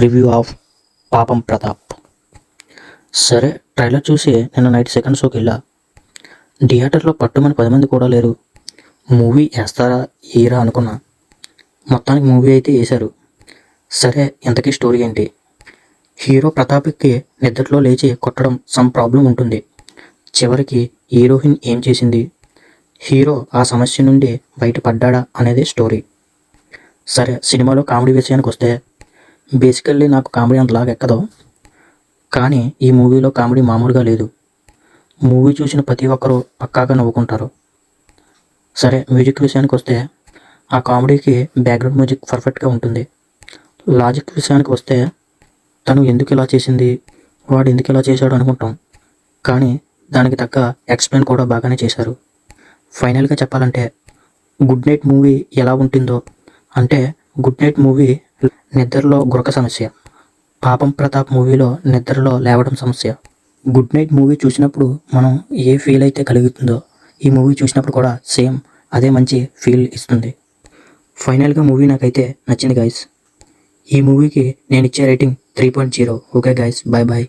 Review of పాపం ప్రతాప్. సరే, trailer చూసి నిన్న నైట్ సెకండ్ షోకి వెళ్ళా. థియేటర్లో పట్టుమని 10 మంది కూడా లేరు. మూవీ వేస్తారా వేయరా అనుకున్నా. మొత్తానికి మూవీ అయితే వేశారు. సరే, ఇంతకీ స్టోరీ ఏంటి? హీరో ప్రతాప్కి నిద్రలో లేచి కొట్టడం సమ్ ప్రాబ్లం ఉంటుంది. చివరికి హీరోయిన్ ఏం చేసింది, హీరో ఆ సమస్య నుండి బయటపడ్డా అనేది స్టోరీ. సరే, సినిమాలో కామెడీ విషయానికి వస్తే బేసికల్లీ నాకు కామెడీ అంతలాగా ఎక్కదు. కానీ ఈ మూవీలో కామెడీ మామూలుగా లేదు. మూవీ చూసిన ప్రతి ఒక్కరూ పక్కాగా నవ్వుకుంటారు. సరే, మ్యూజిక్ విషయానికి వస్తే ఆ కామెడీకి బ్యాక్గ్రౌండ్ మ్యూజిక్ పర్ఫెక్ట్గా ఉంటుంది. లాజిక్ విషయానికి వస్తే తను ఎందుకు ఇలా చేసింది, వాడు ఎందుకు ఇలా చేశాడు అనుకుంటాం. కానీ దానికి తగ్గ ఎక్స్ప్లెయిన్ కూడా బాగానే చేశారు. ఫైనల్గా చెప్పాలంటే గుడ్ నైట్ మూవీ ఎలా ఉంటుందో అంటే, గుడ్ నైట్ మూవీ నిద్రలో గురక సమస్య, పాపం ప్రతాప్ మూవీలో నిద్రలో లేవడం సమస్య. గుడ్ నైట్ మూవీ చూసినప్పుడు మనం ఏ ఫీల్ అయితే కలుగుతుందో ఈ మూవీ చూసినప్పుడు కూడా సేమ్ అదే మంచి ఫీల్ ఇస్తుంది. ఫైనల్గా మూవీ నాకైతే నచ్చింది గైస్. ఈ మూవీకి నేను ఇచ్చే rating 3.0. Okay guys, bye bye.